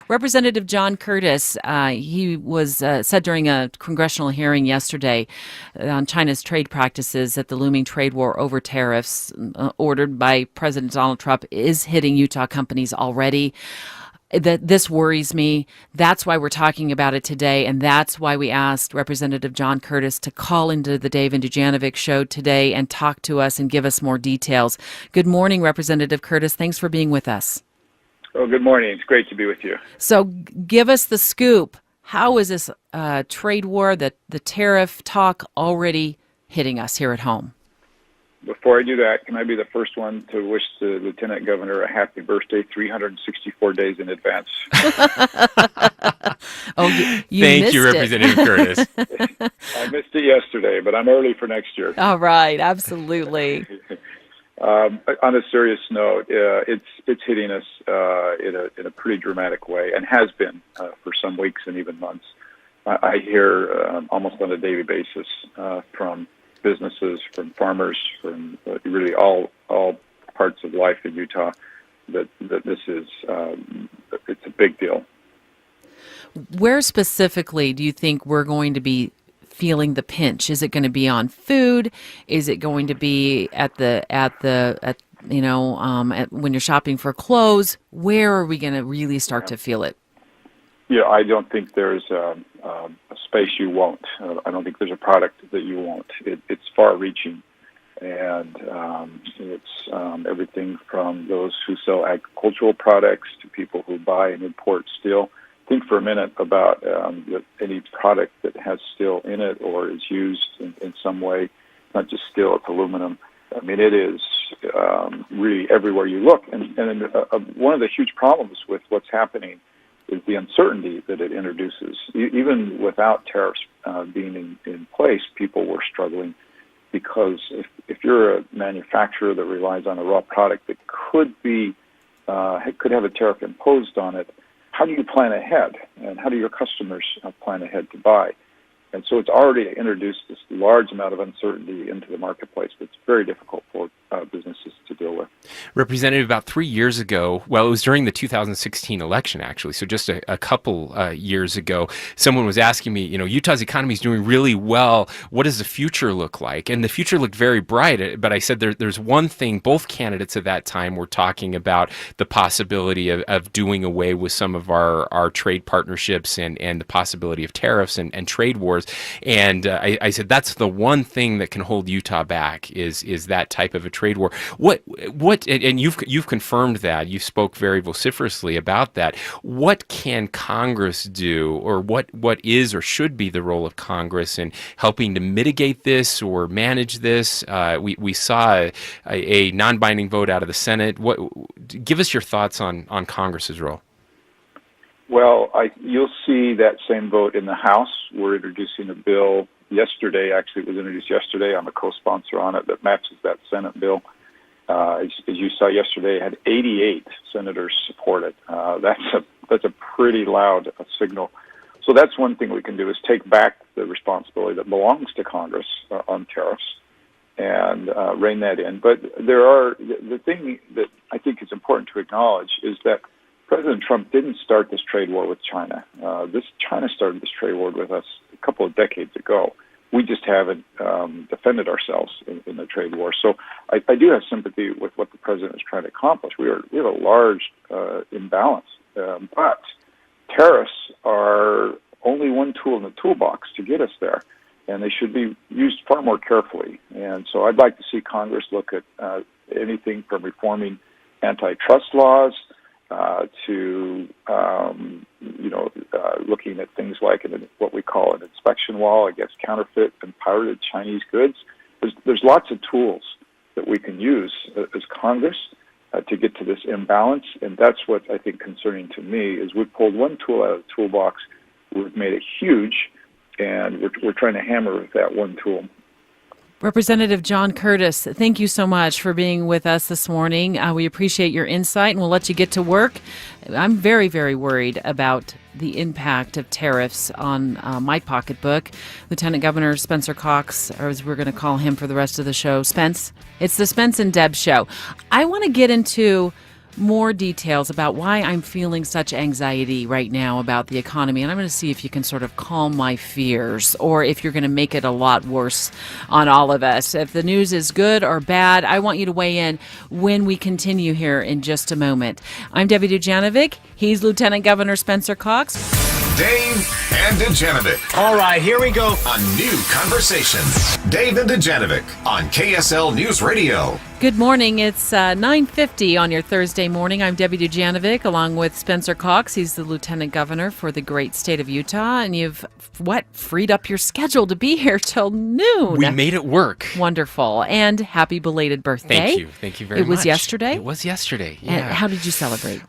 Representative John Curtis, he was said during a congressional hearing yesterday on China's trade practices that the looming trade war over tariffs ordered by President Donald Trump is hitting Utah companies already. That this worries me. That's why we're talking about it today, and that's why we asked Representative John Curtis to call into the Dave and Dujanovic show today and talk to us and give us more details. Good morning, Representative Curtis. Thanks for being with us. Oh, good morning. It's great to be with you. So give us the scoop. How is this trade war, the tariff talk already hitting us here at home? Before I do that, can I be the first one to wish the Lieutenant Governor a happy birthday 364 days in advance? You Thank missed you, it. Representative Curtis. I missed it yesterday, but I'm early for next year. All right, absolutely. On a serious note, it's hitting us in a pretty dramatic way, and has been for some weeks and even months. I hear almost on a daily basis from businesses, from farmers, from really all parts of life in Utah that this is it's a big deal. Where specifically do you think we're going to be feeling the pinch? Is it going to be on food? Is it going to be at when you're shopping for clothes? Where are we going to really start to feel it? Yeah, I don't think there's a space you won't. I don't think there's a product that you won't. It's far-reaching, and it's everything from those who sell agricultural products to people who buy and import steel. Think for a minute about any product that has steel in it or is used in some way, not just steel, it's aluminum. I mean, it is really everywhere you look. And one of the huge problems with what's happening is the uncertainty that it introduces. Even without tariffs being in place, people were struggling because if you're a manufacturer that relies on a raw product that could have a tariff imposed on it, how do you plan ahead? And how do your customers plan ahead to buy? And so it's already introduced this large amount of uncertainty into the marketplace that's very difficult for businesses to deal with. Representative, about 3 years ago, well, it was during the 2016 election, actually, so just a couple years ago, someone was asking me, Utah's economy is doing really well. What does the future look like? And the future looked very bright, but I said there's one thing. Both candidates at that time were talking about the possibility of doing away with some of our trade partnerships and the possibility of tariffs and trade wars. And I said that's the one thing that can hold Utah back is that type of a trade war. What and you've confirmed that. You spoke very vociferously about that. What can Congress do, or what is or should be the role of Congress in helping to mitigate this or manage this? We saw a non-binding vote out of the Senate. Give us your thoughts on Congress's role. Well, you'll see that same vote in the House. We're introducing a bill yesterday. Actually, it was introduced yesterday. I'm a co-sponsor on it that matches that Senate bill. As you saw yesterday, it had 88 senators support it. That's a pretty loud signal. So that's one thing we can do is take back the responsibility that belongs to Congress on tariffs and rein that in. But the thing that I think is important to acknowledge is that President Trump didn't start this trade war with China. China started this trade war with us a couple of decades ago. We just haven't defended ourselves in the trade war. So I do have sympathy with what the president is trying to accomplish. We have a large imbalance, but tariffs are only one tool in the toolbox to get us there, and they should be used far more carefully. And so I'd like to see Congress look at anything from reforming antitrust laws to looking at things like what we call an inspection wall against counterfeit and pirated Chinese goods. There's lots of tools that we can use as Congress to get to this imbalance, and that's what I think concerning to me is we've pulled one tool out of the toolbox, we've made it huge, and we're trying to hammer with that one tool. Representative John Curtis, thank you so much for being with us this morning. We appreciate your insight, and we'll let you get to work. I'm very, very worried about the impact of tariffs on my pocketbook. Lieutenant Governor Spencer Cox, or as we're going to call him for the rest of the show, Spence. It's the Spence and Deb show. I want to get into more details about why I'm feeling such anxiety right now about the economy. And I'm going to see if you can sort of calm my fears or if you're going to make it a lot worse on all of us. If the news is good or bad, I want you to weigh in when we continue here in just a moment. I'm Debbie Dujanovic. He's Lieutenant Governor Spencer Cox. Dave and Dujanovic. All right, here we go. A new conversation. Dave and Dujanovic on KSL News Radio. Good morning. It's 9:50 on your Thursday morning. I'm Debbie Dujanovic along with Spencer Cox. He's the Lieutenant Governor for the great state of Utah. And you've, freed up your schedule to be here till noon. We made it work. Wonderful. And happy belated birthday. Thank you. Thank you very much. It was yesterday? It was yesterday, yeah. And how did you celebrate?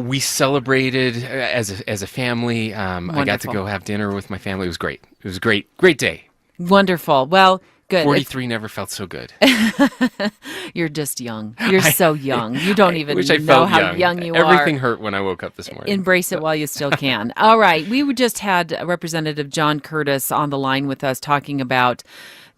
We celebrated as a family. I got to go have dinner with my family. It was great. It was a great day. Wonderful. Well, good. 43 never felt so good. You're just young. You're so young. You don't even wish I know felt how young you are. Everything hurt when I woke up this morning. Embrace it while you still can. All right. We just had Representative John Curtis on the line with us talking about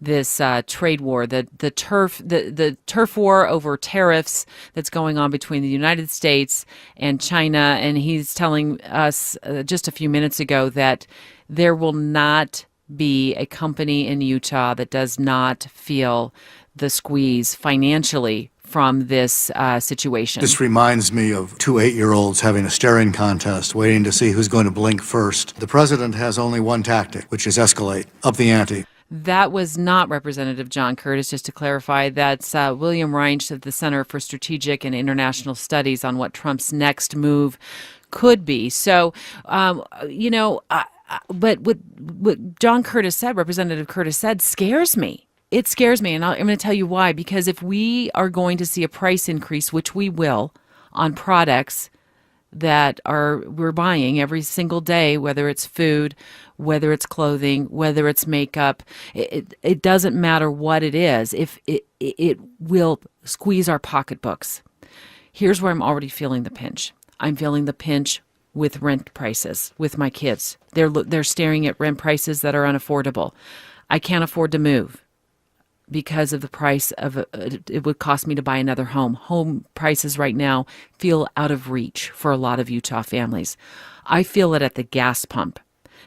this trade war, the turf war over tariffs that's going on between the United States and China. And he's telling us just a few minutes ago that there will not be a company in Utah that does not feel the squeeze financially from this situation. This reminds me of two 8-year-olds having a staring contest, waiting to see who's going to blink first. The president has only one tactic, which is escalate, up the ante. That was not Representative John Curtis, just to clarify. That's William Reinsch of the Center for Strategic and International Studies on what Trump's next move could be. So, but what John Curtis said, Representative Curtis said, scares me. It scares me, and I'm going to tell you why. Because if we are going to see a price increase, which we will, on products that we're buying every single day, whether it's food, whether it's clothing, whether it's makeup, it doesn't matter what it is. If it will squeeze our pocketbooks. Here's where I'm already feeling the pinch. I'm feeling the pinch with rent prices with my kids. They're staring at rent prices that are unaffordable. I can't afford to move because of the price of it would cost me to buy another home. Home prices right now feel out of reach for a lot of Utah families. I feel it at the gas pump.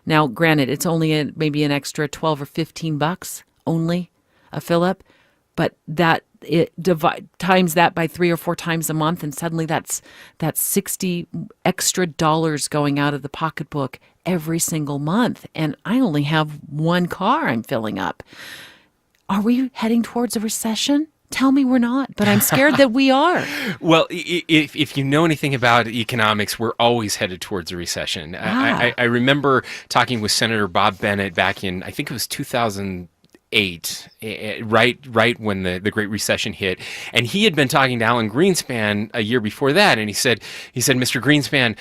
Now, granted, it's only maybe an extra 12 or 15 bucks only a fill up, but times that by 3 or 4 times a month, and suddenly that's $60 extra going out of the pocketbook every single month. And I only have one car I'm filling up. Are we heading towards a recession? Tell me we're not, but I'm scared that we are. Well, if you know anything about economics, we're always headed towards a recession. I remember talking with Senator Bob Bennett back in, I think it was 2008, right when the Great Recession hit, and he had been talking to Alan Greenspan a year before that, and he said, Mr. Greenspan,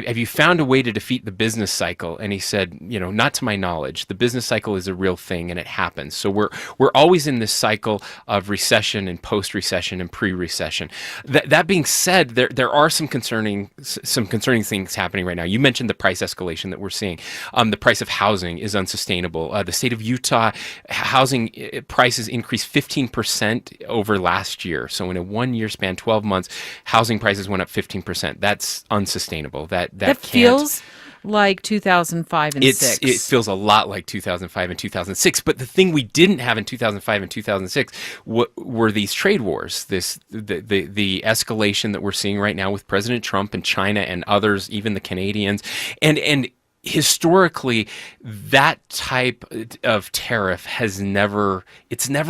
have you found a way to defeat the business cycle? And he said, not to my knowledge. The business cycle is a real thing, and it happens. So we're always in this cycle of recession and post-recession and pre-recession. That being said, there are some concerning things happening right now. You mentioned the price escalation that we're seeing. The price of housing is unsustainable. The state of Utah housing prices increased 15% over last year. So in a 1-year span, 12 months, housing prices went up 15%. That's unsustainable. That feels like 2005 and 6. It feels a lot like 2005 and 2006. But the thing we didn't have in 2005 and 2006 were these trade wars. The escalation that we're seeing right now with President Trump and China and others, even the Canadians, and historically, that type of tariff has never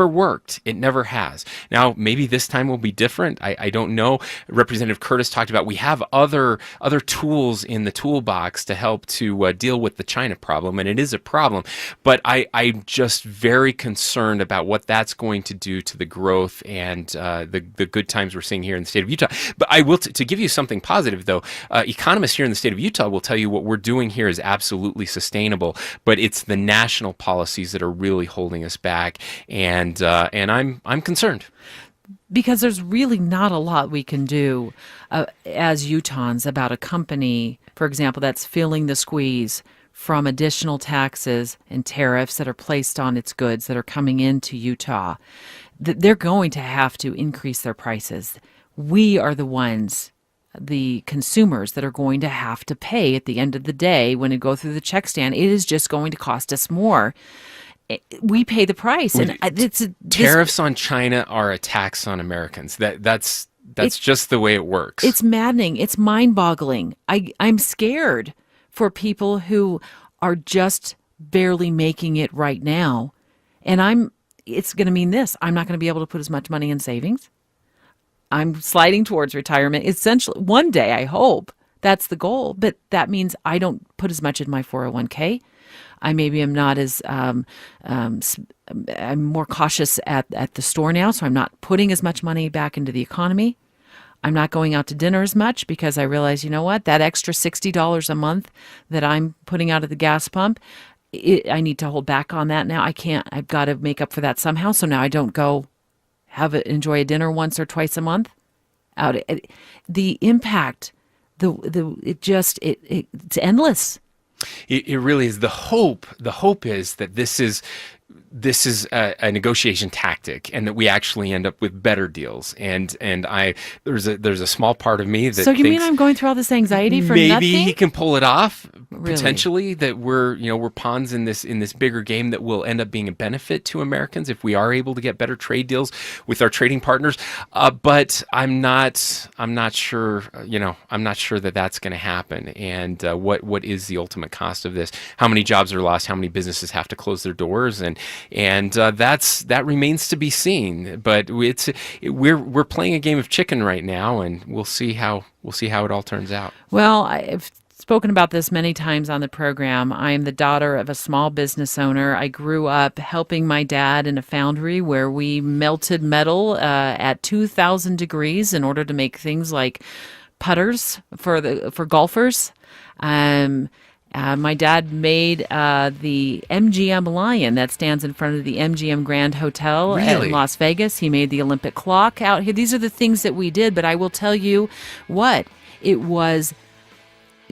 worked. It never has. Now, maybe this time will be different. I don't know. Representative Curtis talked about we have other tools in the toolbox to help to deal with the China problem, and it is a problem. But I'm just very concerned about what that's going to do to the growth and the good times we're seeing here in the state of Utah. But I will, to give you something positive, though, economists here in the state of Utah will tell you what we're doing here is absolutely sustainable, but it's the national policies that are really holding us back, and I'm concerned. Because there's really not a lot we can do as Utahns about a company, for example, that's feeling the squeeze from additional taxes and tariffs that are placed on its goods that are coming into Utah. they're going to have to increase their prices. We are the ones, the consumers, that are going to have to pay at the end of the day when it go through the check stand. It is just going to cost us more. We pay the price, and Tariffs on China are a tax on Americans. That's just the way it works. It's maddening. It's mind-boggling. I'm scared for people who are just barely making it right now, and it's going to mean this: I'm not going to be able to put as much money in savings. I'm sliding towards retirement. Essentially, one day, I hope that's the goal, but that means I don't put as much in my 401k. I maybe am not as I'm more cautious at the store now, so I'm not putting as much money back into the economy. I'm not going out to dinner as much because I realize, you know what, that extra $60 a month that I'm putting out at the gas pump, I need to hold back on that now. I can't. I've got to make up for that somehow. So now I don't go enjoy a dinner once or twice a month. The impact, it's endless. It really is. The hope is that this is a negotiation tactic, and that we actually end up with better deals. And there's a small part of me that So you mean thinks I'm going through all this anxiety for maybe nothing? he can pull it off. Really? Potentially, that we're pawns in this bigger game that will end up being a benefit to Americans if we are able to get better trade deals with our trading partners. But I'm not sure. I'm not sure that that's going to happen. And what is the ultimate cost of this? How many jobs are lost? How many businesses have to close their doors? And that remains to be seen. But we're playing a game of chicken right now, and we'll see how it all turns out. Well, I've spoken about this many times on the program. I am the daughter of a small business owner. I grew up helping my dad in a foundry where we melted metal at 2,000 degrees in order to make things like putters for golfers. My dad made the MGM Lion that stands in front of the MGM Grand Hotel Really? in Las Vegas. He made the Olympic clock out here. These are the things that we did, but I will tell you what, it was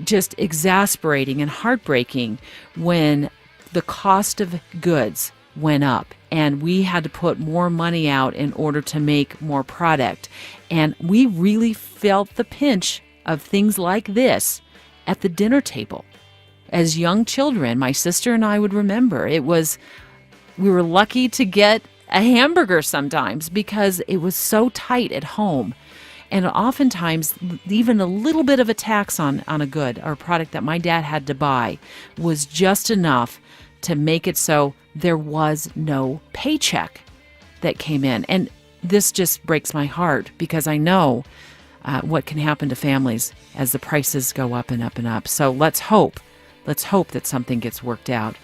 just exasperating and heartbreaking when the cost of goods went up and we had to put more money out in order to make more product. And we really felt the pinch of things like this at the dinner table. As young children, my sister and I would remember we were lucky to get a hamburger sometimes because it was so tight at home. And oftentimes, even a little bit of a tax on a good or a product that my dad had to buy was just enough to make it so there was no paycheck that came in. And this just breaks my heart because I know what can happen to families as the prices go up and up and up. So let's hope that something gets worked out.